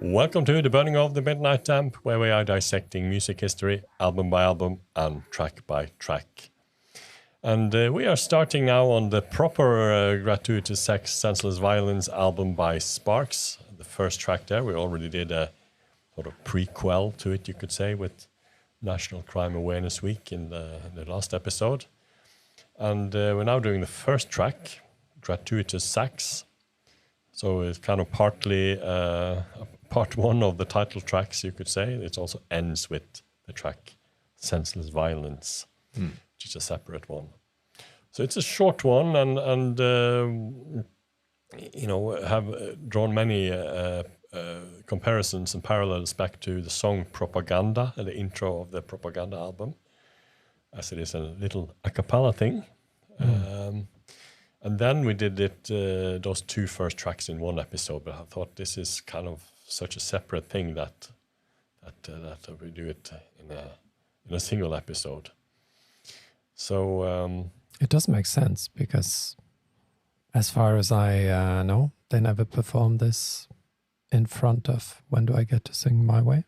Welcome to The Burning of the Midnight Lamp, where we are dissecting music history, album by album and track by track. And we are starting now on the proper Gratuitous Sax Senseless Violins album by Sparks. The first track there, we already did a sort of prequel to it, you could say, with National Crime Awareness Week in the last episode. And we're now doing the first track, Gratuitous Sax. So it's kind of partly part one of the title tracks, you could say. It also ends with the track Senseless Violins, which is a separate one. So it's a short one, and have drawn many comparisons and parallels back to the song Propaganda, the intro of the Propaganda album, as it is a little a cappella thing. And then we did it those two first tracks in one episode, but I thought this is kind of such a separate thing that we do it in a single episode. So it does make sense because, as far as I know, they never performed this in front of When Do I Get to Sing My Way,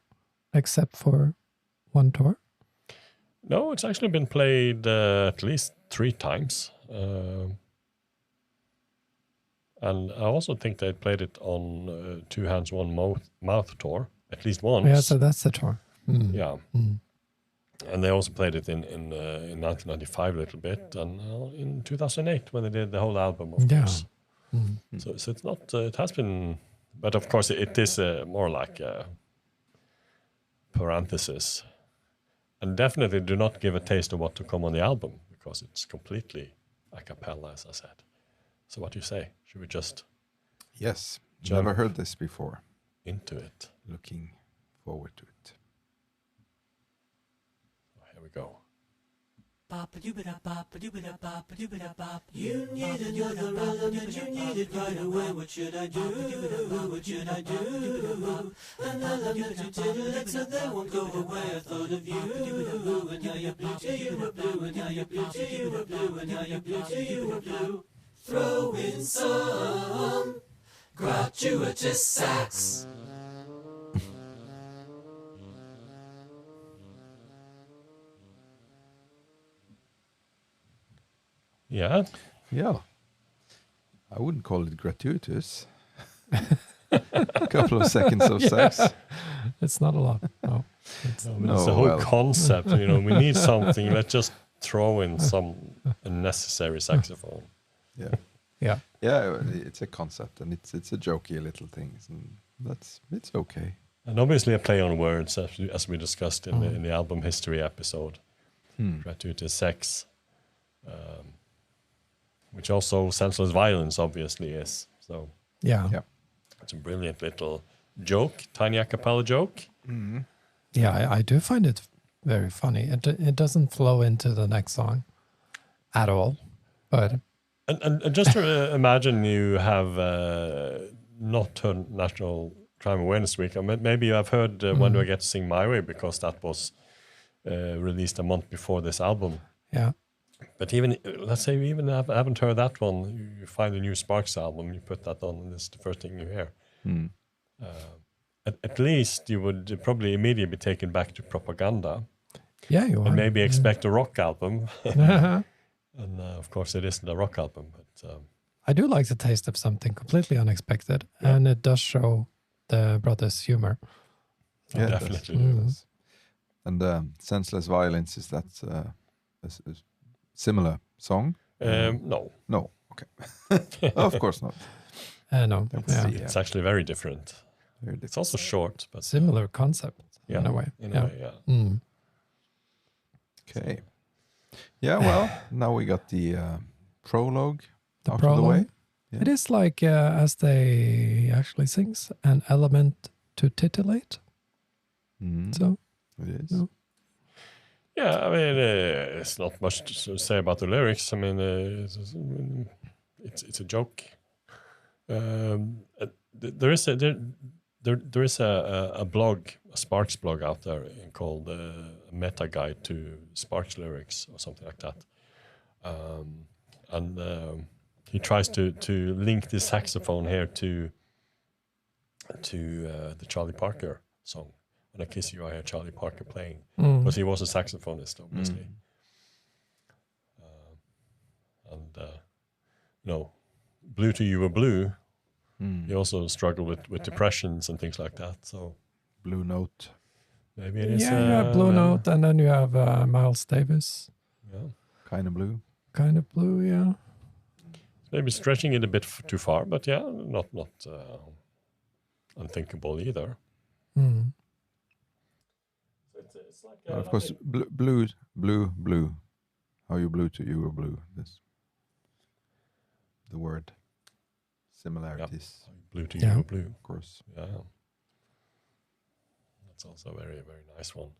except for one tour. No, it's actually been played at least 3 times. And I also think they played it on Two Hands, One Mouth tour, at least once. Yeah, so that's the tour. Yeah. And they also played it in 1995 a little bit, and in 2008 when they did the whole album, of course. So it's not, it has been, but of course it is more like a parenthesis. And definitely do not give a taste of what to come on the album, because it's completely a cappella, as I said. So what do you say? Should we just... Yes, never heard this before. Into it. Looking forward to it. Here we go. You need another element, you need it right away. What should I do? What should I do? An element to titillate so they won't go away. I thought of you, and now you're blue to you were blue, and now you're blue to you were blue, and now you're blue to you were blue. Throw in some gratuitous sax. Yeah. Yeah. I wouldn't call it gratuitous. A couple of seconds of sax. It's not a lot. No. It's the whole concept. We need something. Let's just throw in some unnecessary saxophone. Yeah. It's a concept, and it's a jokey little thing, and it's okay. And obviously a play on words, as we discussed in the album history episode, Gratuitous Sax, which also Senseless Violins obviously is. So yeah, it's a brilliant little joke, tiny a cappella joke. Yeah, I do find it very funny. It doesn't flow into the next song at all, but. And just to imagine you have not heard National Crime Awareness Week. Maybe you have heard When Do I Get to Sing My Way, because that was released a month before this album. Yeah. But even, let's say you even haven't heard that one, you find a new Sparks album, you put that on, and it's the first thing you hear. At least you would probably immediately be taken back to Propaganda. Yeah, you are. And maybe expect a rock album. And of course, it isn't a rock album. But I do like the taste of something completely unexpected, and it does show the brothers' humor. Yeah, definitely. And Senseless Violins, is that a similar song? No. No, okay. Of course not. No, it's actually very different. It's also short, but similar concept in a way. Okay. Yeah, well, now we got the prologue out of the way. Yeah. It is like, as they actually sings, an element to titillate. So it is. No. Yeah, I mean, it's not much to say about the lyrics. I mean, it's a joke. there is a blog, a Sparks blog out there called Meta Guide to Sparks Lyrics or something like that, and he tries to link the saxophone here to the Charlie Parker song. When I Kiss You, I hear Charlie Parker playing, because he was a saxophonist, obviously. Blue to You Were Blue. He also struggled with depressions and things like that. So, Blue Note. maybe it is. Yeah, you have Blue Note, and then you have Miles Davis. Yeah. Kind of blue. Kind of blue, yeah. Maybe stretching it a bit too far, but yeah, not unthinkable either. It's like Of course, blue. How you blue to you were blue. That's the word. Similarities. Blue to Yeah. You Were Blue. Of course. Yeah. That's also a very, very nice one.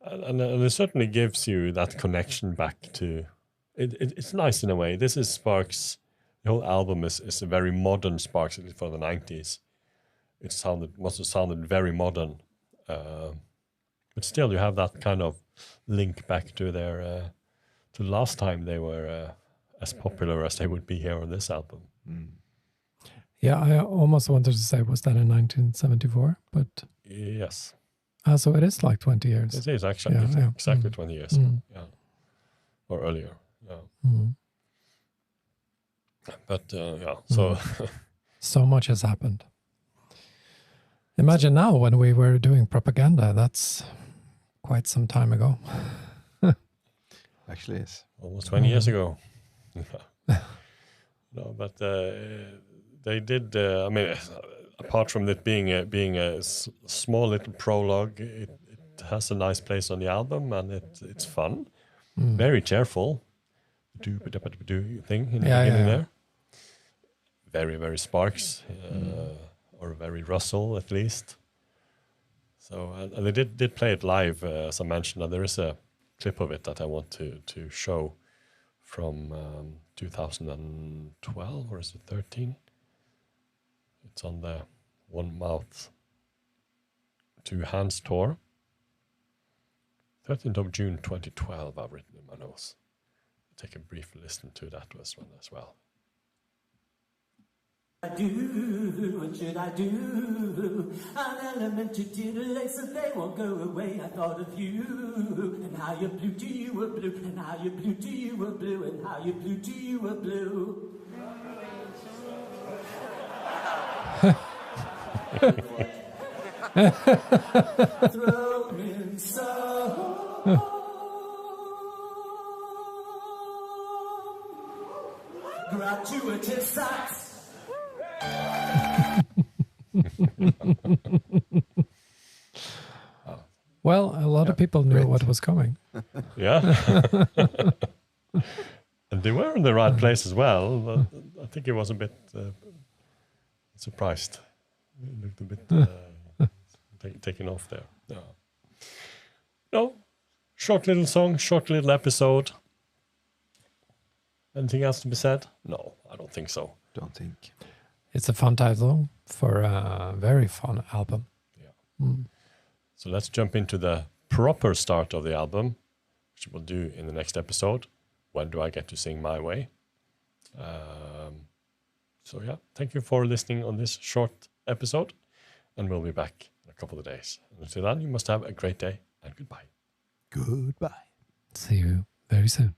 And it certainly gives you that connection back to... It's nice in a way. This is Sparks. The whole album is a very modern Sparks, at least for the 90s. It must have sounded very modern. But still, you have that kind of link back to their... to last time they were... as popular as they would be here on this album. Yeah, I almost wanted to say, was that in 1974? But Yes, so it is like 20 years. it is actually. Yeah, It's yeah. exactly 20 years. Yeah, or earlier. Yeah, but yeah. So So much has happened. Imagine now when we were doing propaganda. That's quite some time ago. Actually, is. almost 20 years ago. No, but they did. I mean, apart from it being a small little prologue, it has a nice place on the album, and it's fun, very cheerful. Do thing in the beginning there. Very, very Sparks, or very Russell at least. So and they did play it live, as I mentioned. And there is a clip of it that I want to show from 2012, or is it 13? It's on the One Mouth, Two Hands tour. 13th of June 2012, I've written in my notes. Take a brief listen to that one as well. I do, what should I do? An elementary titillate so they won't go away. I thought of you, and how you blew to you were blue, and how you blew to you were blue, and how you blew to you were blue. Throw in some gratuitous sax. Well, a lot of people knew what was coming. Yeah. And they were in the right place as well, but I think it was a bit surprised. It looked a bit taken off there. Yeah. No, short little song, short little episode. Anything else to be said? No, I don't think so. Don't think. It's a fun title for a very fun album. Yeah. So let's jump into the proper start of the album, which we'll do in the next episode. When do I get to sing my way? So yeah, thank you for listening on this short episode, and we'll be back in a couple of days. And until then, you must have a great day, and goodbye. Goodbye. See you very soon.